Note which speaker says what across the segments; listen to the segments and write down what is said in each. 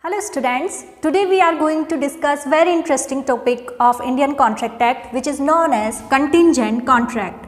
Speaker 1: Hello students, today we are going to discuss very interesting topic of Indian Contract Act which is known as contingent contract,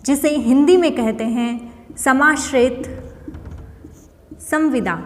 Speaker 1: जिसे हिंदी में कहते हैं समाश्रित संविदा।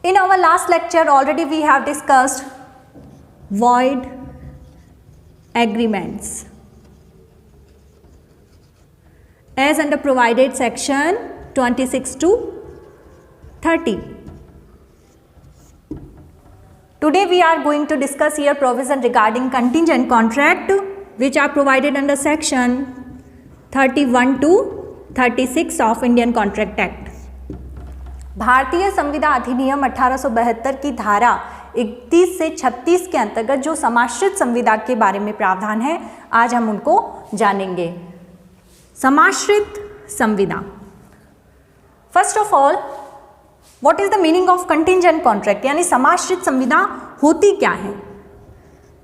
Speaker 1: In our last lecture already we have discussed void agreements as under provided section 26 to 30. Today we are going to discuss here provision regarding contingent contract which are provided under section 31 to 36 of Indian Contract Act. भारतीय संविदा अधिनियम 1872 की धारा 31 से 36 के अंतर्गत जो समाश्रित संविदा के बारे में प्रावधान है, आज हम उनको जानेंगे। समाश्रित संविदा। First of all, what is the meaning of contingent contract, यानी समाश्रित संविदा होती क्या है?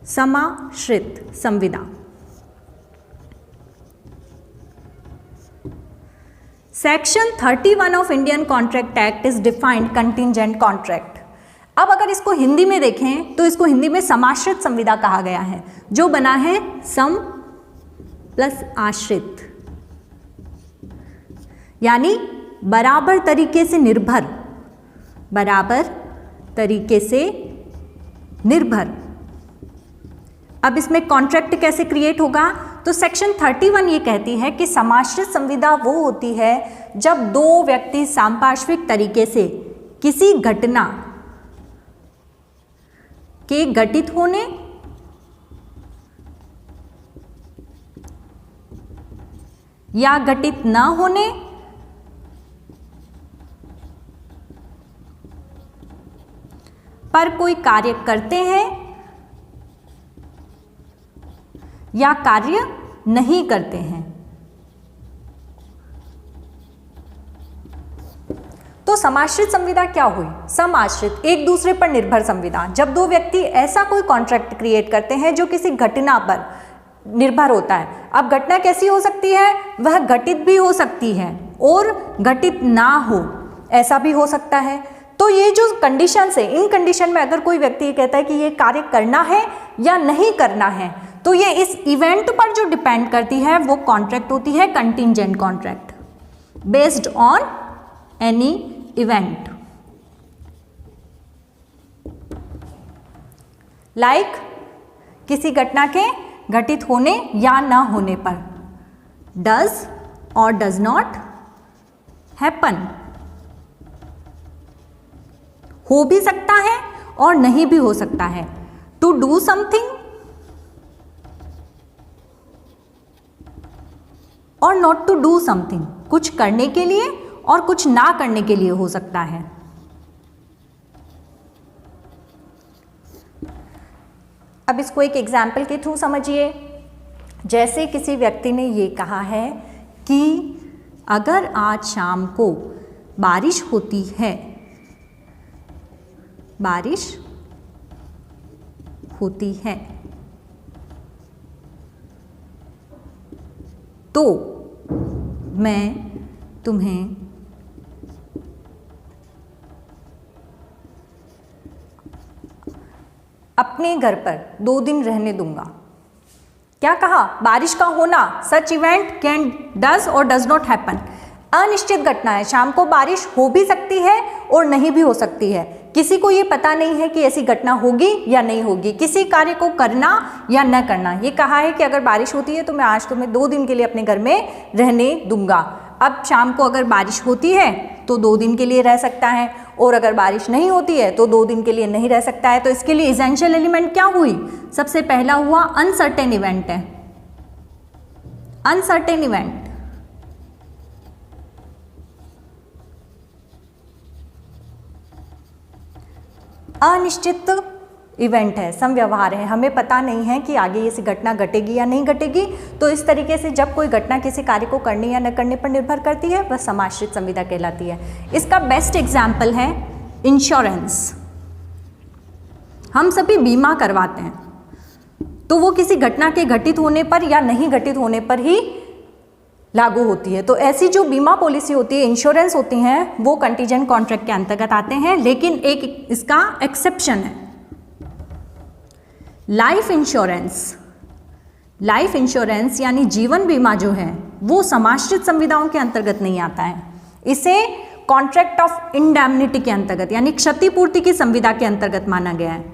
Speaker 1: समाश्रित संविदा section 31 of Indian contract act is defined contingent contract. अब अगर इसको हिंदी में देखें तो इसको हिंदी में समाश्रित संविदा कहा गया है, जो बना है सम प्लस आश्रित, यानी बराबर तरीके से निर्भर, बराबर तरीके से निर्भर। अब इसमें कॉन्ट्रैक्ट कैसे क्रिएट होगा? तो सेक्शन 31 ये कहती है कि समाश्रित संविदा वो होती है जब दो व्यक्ति सांपार्श्विक तरीके से किसी घटना के घटित होने या घटित न होने पर कोई कार्य करते हैं या कार्य नहीं करते हैं। तो समाश्रित संविदा क्या हुई? समाश्रित, एक दूसरे पर निर्भर संविदा, जब दो व्यक्ति ऐसा कोई कॉन्ट्रैक्ट क्रिएट करते हैं जो किसी घटना पर निर्भर होता है। अब घटना कैसी हो सकती है? वह घटित भी हो सकती है और घटित ना हो, ऐसा भी हो सकता है। तो ये जो कंडीशंस है, इन कंडीशन में अगर कोई व्यक्ति कहता है कि ये कार्य करना है या नहीं करना है, तो ये इस इवेंट पर जो डिपेंड करती है वो कॉन्ट्रैक्ट होती है contingent contract, based on any event. Like किसी घटना के घटित होने या ना होने पर, डज और डज नॉट हैपन, हो भी सकता है और नहीं भी हो सकता है। टू डू समथिंग और नॉट टू डू समथिंग, कुछ करने के लिए और कुछ ना करने के लिए हो सकता है। अब इसको एक एग्जाम्पल के थ्रू समझिए। जैसे किसी व्यक्ति ने ये कहा है कि अगर आज शाम को बारिश होती है, बारिश होती है तो मैं तुम्हें अपने घर पर 2 दिन रहने दूंगा। क्या कहा? बारिश का होना, सच इवेंट कैन डज और डज नॉट हैपन, अनिश्चित घटना है, शाम को बारिश हो भी सकती है और नहीं भी हो सकती है। किसी को ये पता नहीं है कि ऐसी घटना होगी या नहीं होगी, किसी कार्य को करना या न करना। ये कहा है कि अगर बारिश होती है तो मैं आज तुम्हें 2 दिन के लिए अपने घर में रहने दूंगा। अब शाम को अगर बारिश होती है तो 2 दिन के लिए रह सकता है, और अगर बारिश नहीं होती है तो 2 दिन के लिए नहीं रह सकता है। तो इसके लिए एसेंशियल एलिमेंट क्या हुई? सबसे पहला हुआ अनसर्टेन इवेंट है, अनसर्टेन इवेंट। अनिश्चित इवेंट है, समव्यवहार है, हमें पता नहीं है कि आगे ये घटना घटेगी या नहीं घटेगी। तो इस तरीके से जब कोई घटना किसी कार्य को करने या न करने पर निर्भर करती है, वह समाश्रित संविदा कहलाती है। इसका बेस्ट एग्जाम्पल है इंश्योरेंस। हम सभी बीमा करवाते हैं, तो वो किसी घटना के घटित होने पर या नहीं घटित होने पर ही लागू होती है। तो ऐसी जो बीमा पॉलिसी होती है, इंश्योरेंस होती हैं, वो कंटीजेंट कॉन्ट्रैक्ट के अंतर्गत आते हैं, लेकिन एक इसका एक्सेप्शन है। लाइफ इंश्योरेंस यानी जीवन बीमा जो है वो समाश्रित संविदाओं के अंतर्गत नहीं आता है, इसे कॉन्ट्रैक्ट ऑफ इंडेमनिटी के अंतर्गत यानी क्षतिपूर्ति की संविदा के अंतर्गत माना गया है।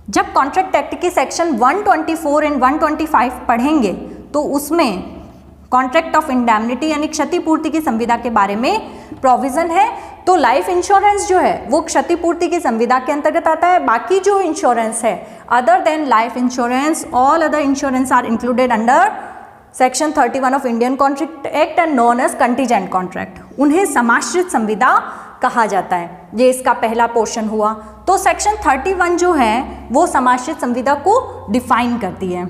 Speaker 1: जब कॉन्ट्रैक्ट एक्ट की सेक्शन 124 एंड 125 पढ़ेंगे तो उसमें कॉन्ट्रैक्ट ऑफ इंडेमनिटी यानी क्षतिपूर्ति की संविदा के बारे में प्रोविजन है। तो लाइफ इंश्योरेंस जो है वो क्षतिपूर्ति की संविदा के अंतर्गत आता है। बाकी जो इंश्योरेंस है other than life insurance, all other insurance are included under section 31 of Indian contract act and known as contingent contract. उन्हें समाश्रित संविदा कहा जाता है। ये इसका पहला पोर्शन हुआ। तो सेक्शन 31 जो है वो समाश्रित संविदा को डिफाइन करती है।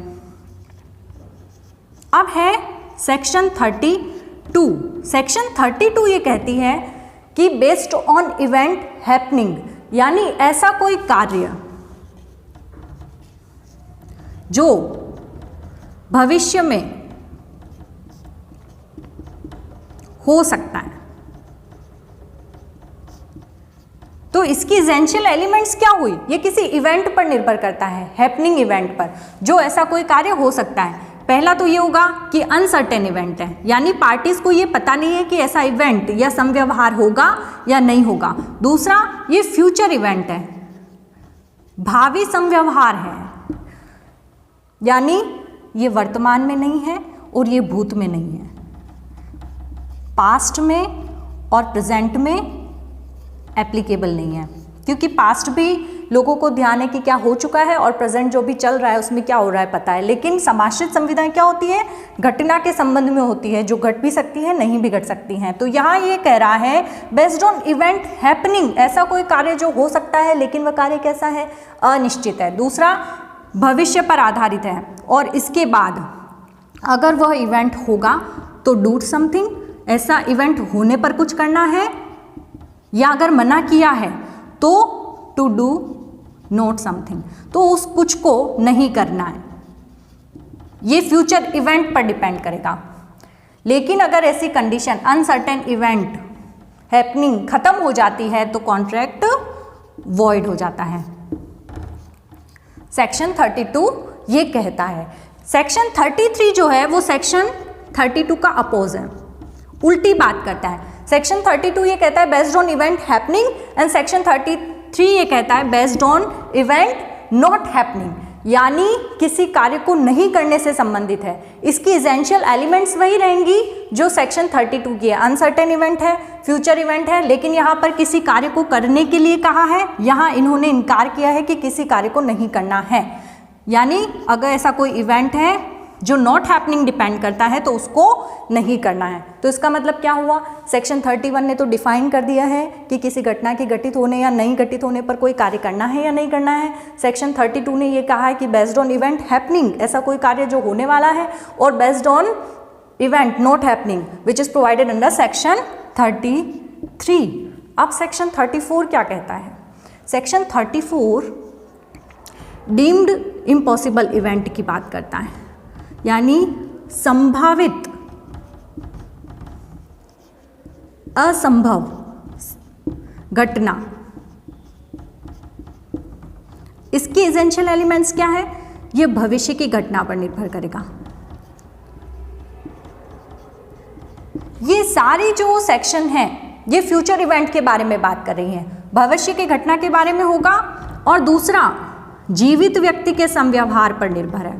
Speaker 1: अब है सेक्शन 32। सेक्शन 32 ये कहती है कि बेस्ड ऑन इवेंट हैपनिंग, यानी ऐसा कोई कार्य जो भविष्य में हो सकता है। तो इसकी एसेंशियल एलिमेंट्स क्या हुई? ये किसी इवेंट पर निर्भर करता है, हैपनिंग इवेंट पर, जो ऐसा कोई कार्य हो सकता है। पहला तो ये होगा कि अनसर्टेन इवेंट है, यानी पार्टीज को ये पता नहीं है कि ऐसा इवेंट या समव्यवहार होगा या नहीं होगा। दूसरा, ये फ्यूचर इवेंट है, भावी समव्यवहार है, यानी ये वर्तमान में नहीं है और ये भूत में नहीं है, पास्ट में और प्रेजेंट में एप्लीकेबल नहीं है, क्योंकि पास्ट भी लोगों को ध्यान है कि क्या हो चुका है और प्रेजेंट जो भी चल रहा है उसमें क्या हो रहा है पता है। लेकिन समाश्रित संविदाएं क्या होती है? घटना के संबंध में होती है, जो घट भी सकती है, नहीं भी घट सकती हैं। तो यहाँ ये कह रहा है बेस्ड ऑन इवेंट हैपनिंग, ऐसा कोई कार्य जो हो सकता है लेकिन वह कार्य कैसा है? अनिश्चित है। दूसरा, भविष्य पर आधारित है, और इसके बाद अगर वह इवेंट होगा तो डू समथिंग, ऐसा इवेंट होने पर कुछ करना है, या अगर मना किया है तो टू डू नॉट समथिंग, तो उस कुछ को नहीं करना है। ये फ्यूचर इवेंट पर डिपेंड करेगा। लेकिन अगर ऐसी कंडीशन अनसर्टेन इवेंट हैपनिंग खत्म हो जाती है तो कॉन्ट्रैक्ट वॉइड हो जाता है। सेक्शन 32 ये कहता है। सेक्शन 33 जो है वो सेक्शन 32 का अपोज है, उल्टी बात करता है। सेक्शन 32 ये कहता है based on event happening, and section 33 ये कहता है based on event not happening, यानी किसी कार्य को नहीं करने से संबंधित है। इसकी एसेंशियल एलिमेंट्स वही रहेंगी जो सेक्शन 32 की है। अनसर्टेन इवेंट है, फ्यूचर इवेंट है, लेकिन यहाँ पर किसी कार्य को करने के लिए कहा है, यहाँ इन्होंने इनकार किया है कि किसी कार्य को नहीं करना है। यानी अगर ऐसा कोई इवेंट है जो नॉट हैपनिंग डिपेंड करता है तो उसको नहीं करना है। तो इसका मतलब क्या हुआ? सेक्शन 31 ने तो डिफाइन कर दिया है कि किसी घटना के घटित होने या नहीं घटित होने पर कोई कार्य करना है या नहीं करना है। सेक्शन 32 ने ये कहा है कि बेस्ड ऑन इवेंट हैपनिंग, ऐसा कोई कार्य जो होने वाला है, और based on event not happening which is provided under section 33। अब सेक्शन 34 क्या कहता है? सेक्शन 34 डीम्ड इम्पॉसिबल इवेंट की बात करता है, यानी संभावित असंभव घटना। इसकी एसेंशियल एलिमेंट्स क्या है? यह भविष्य की घटना पर निर्भर करेगा। ये सारी जो सेक्शन है ये फ्यूचर इवेंट के बारे में बात कर रही है, भविष्य की घटना के बारे में होगा। और दूसरा, जीवित व्यक्ति के समव्यवहार पर निर्भर है,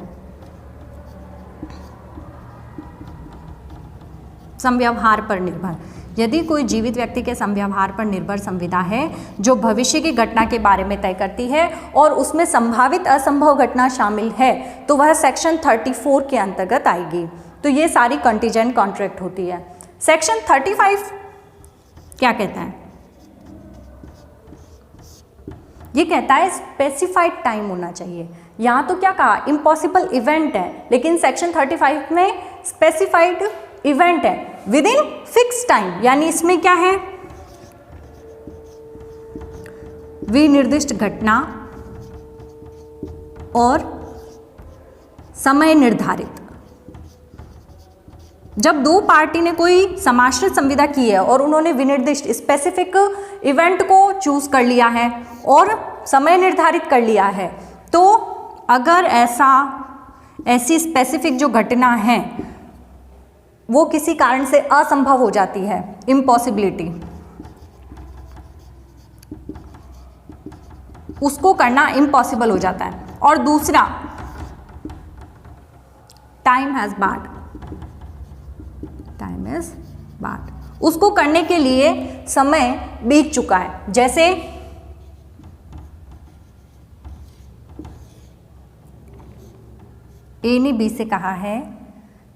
Speaker 1: समव्यवहार पर निर्भर। यदि कोई जीवित व्यक्ति के समव्यवहार पर निर्भर संविदा है जो भविष्य की घटना के बारे में तय करती है और उसमें संभावित असंभव घटना शामिल है, तो वह सेक्शन 34 के अंतर्गत आएगी। तो ये सारी कंटीजेंट कॉन्ट्रैक्ट होती है। सेक्शन 35 क्या कहता है? ये कहता है स्पेसिफाइड टाइम होना चाहिए। यहाँ तो क्या कहा? इम्पॉसिबल इवेंट है, लेकिन सेक्शन 35 में स्पेसिफाइड इवेंट है विद इन फिक्स टाइम, यानी इसमें क्या है? विनिर्दिष्ट घटना और समय निर्धारित। जब दो पार्टी ने कोई समाश्रित संविदा की है और उन्होंने विनिर्दिष्ट स्पेसिफिक इवेंट को चूज कर लिया है और समय निर्धारित कर लिया है, तो अगर ऐसी स्पेसिफिक जो घटना है वो किसी कारण से असंभव हो जाती है, इम्पॉसिबिलिटी, उसको करना इम्पॉसिबल हो जाता है। और दूसरा, time has barred, time is barred, उसको करने के लिए समय बीत चुका है। जैसे ए ने बी से कहा है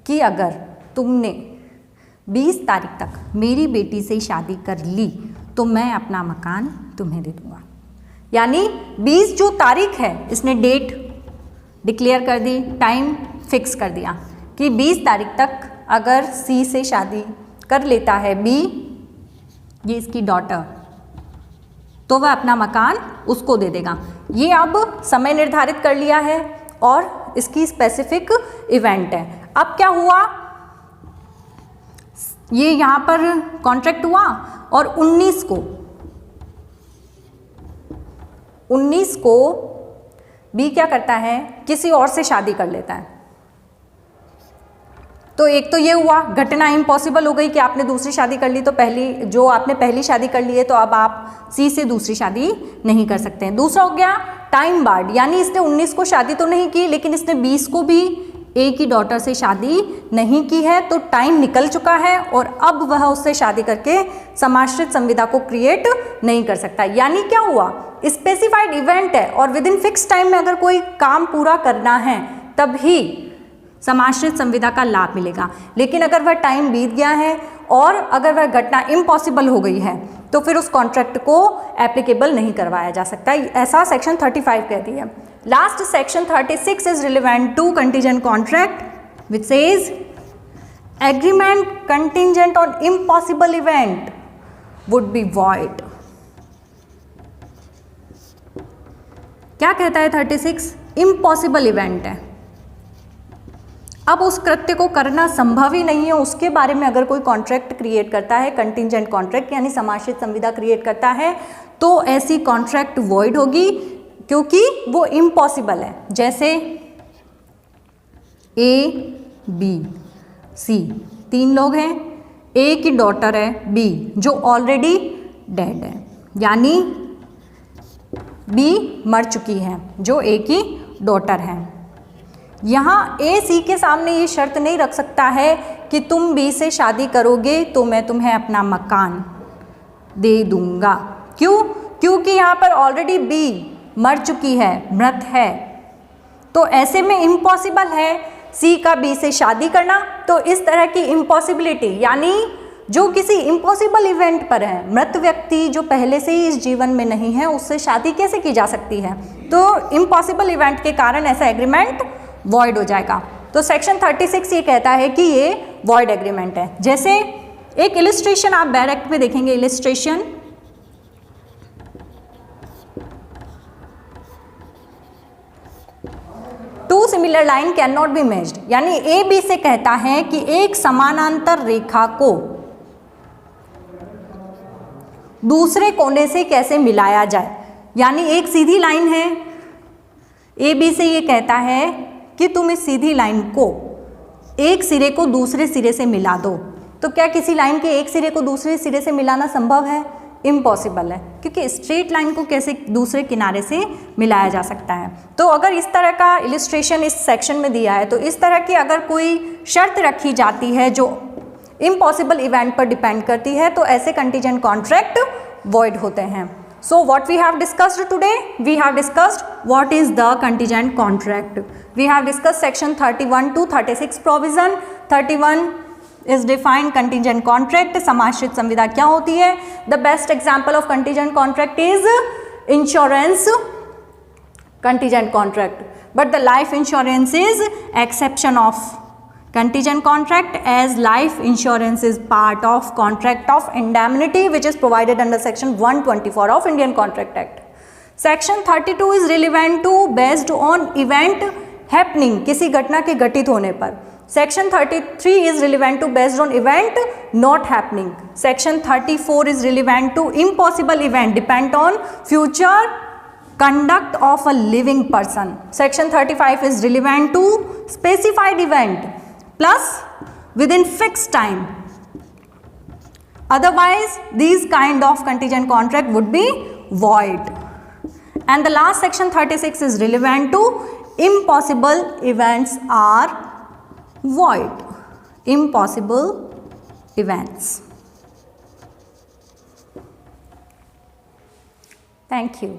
Speaker 1: कि अगर तुमने 20 तारीख तक मेरी बेटी से शादी कर ली तो मैं अपना मकान तुम्हें दे दूंगा। यानी 20 जो तारीख है, इसने डेट डिक्लेयर कर दी, टाइम फिक्स कर दिया कि 20 तारीख तक अगर सी से शादी कर लेता है बी, ये इसकी डॉटर, तो वह अपना मकान उसको दे देगा। ये अब समय निर्धारित कर लिया है और इसकी स्पेसिफिक इवेंट है। अब क्या हुआ, ये यहाँ पर कॉन्ट्रैक्ट हुआ और 19 को बी क्या करता है, किसी और से शादी कर लेता है। तो एक तो ये हुआ, घटना इम्पॉसिबल हो गई कि आपने दूसरी शादी कर ली, तो आपने पहली शादी कर ली है तो अब आप सी से दूसरी शादी नहीं कर सकते हैं। दूसरा हो गया टाइम बार्ड, यानी इसने 19 को शादी तो नहीं की लेकिन इसने 20 को भी ए की डॉटर से शादी नहीं की है, तो टाइम निकल चुका है और अब वह उससे शादी करके समाश्रित संविदा को क्रिएट नहीं कर सकता। यानी क्या हुआ, स्पेसिफाइड इवेंट है और विद इन फिक्स टाइम में अगर कोई काम पूरा करना है तभी समाश्रित संविदा का लाभ मिलेगा। लेकिन अगर वह टाइम बीत गया है और अगर वह घटना इम्पॉसिबल हो गई है तो फिर उस कॉन्ट्रैक्ट को एप्लीकेबल नहीं करवाया जा सकता, ऐसा सेक्शन 35 कहती है। Last section 36 is relevant to contingent contract which says agreement contingent on impossible event would be void. क्या कहता है 36? इम्पॉसिबल इवेंट है, अब उस कृत्य को करना संभव ही नहीं है, उसके बारे में अगर कोई कॉन्ट्रैक्ट क्रिएट करता है, कंटीजेंट कॉन्ट्रैक्ट यानी समाश्रित संविदा क्रिएट करता है, तो ऐसी कॉन्ट्रैक्ट वॉइड होगी क्योंकि वो इम्पॉसिबल है। जैसे ए बी सी 3 लोग हैं, ए की डॉटर है बी जो ऑलरेडी डेड है, यानी बी मर चुकी है जो ए की डॉटर है। यहाँ ए सी के सामने ये शर्त नहीं रख सकता है कि तुम बी से शादी करोगे तो मैं तुम्हें अपना मकान दे दूंगा। क्यों? क्योंकि यहाँ पर ऑलरेडी बी मर चुकी है, मृत है, तो ऐसे में इम्पॉसिबल है सी का बी से शादी करना। तो इस तरह की इम्पॉसिबिलिटी, यानी जो किसी इम्पॉसिबल इवेंट पर है, मृत व्यक्ति जो पहले से ही इस जीवन में नहीं है उससे शादी कैसे की जा सकती है? तो इम्पॉसिबल इवेंट के कारण ऐसा एग्रीमेंट वॉइड हो जाएगा। तो सेक्शन 36 ये कहता है कि ये वॉइड एग्रीमेंट है। जैसे एक इलिस्ट्रेशन आप बैर एक्ट में देखेंगे, illustration two similar line can not be matched, यानी ए बी से कहता है कि एक समानांतर रेखा को दूसरे कोने से कैसे मिलाया जाए। यानी एक सीधी लाइन है, ए बी से ये कहता है कि तुम इस सीधी लाइन को एक सिरे को दूसरे सिरे से मिला दो। तो क्या किसी लाइन के एक सिरे को दूसरे सिरे से मिलाना संभव है? इम्पॉसिबल है, क्योंकि स्ट्रेट लाइन को कैसे दूसरे किनारे से मिलाया जा सकता है। तो अगर इस तरह का इलिस्ट्रेशन इस सेक्शन में दिया है, तो इस तरह की अगर कोई शर्त रखी जाती है जो इम्पॉसिबल इवेंट पर डिपेंड करती है, तो ऐसे कंटीजेंट कॉन्ट्रैक्ट वॉइड होते हैं। So what we have discussed today? We have discussed what is the contingent contract. We have discussed section 31 to 36 provision. 31 is defined contingent contract. समाश्रित संविदा क्या होती है? The best example of contingent contract is insurance contingent contract. But the life insurance is exception of contingent contract, as life insurance is part of contract of indemnity which is provided under section 124 of Indian Contract Act. Section 32 is relevant to based on event happening, किसी घटना के घटित होने पर। Section 33 is relevant to based on event not happening. Section 34 is relevant to impossible event depend on future conduct of a living person. Section 35 is relevant to specified event plus within fixed time. Otherwise, these kind of contingent contract would be void. And the last section 36 is relevant to impossible events are void. Impossible events. Thank you.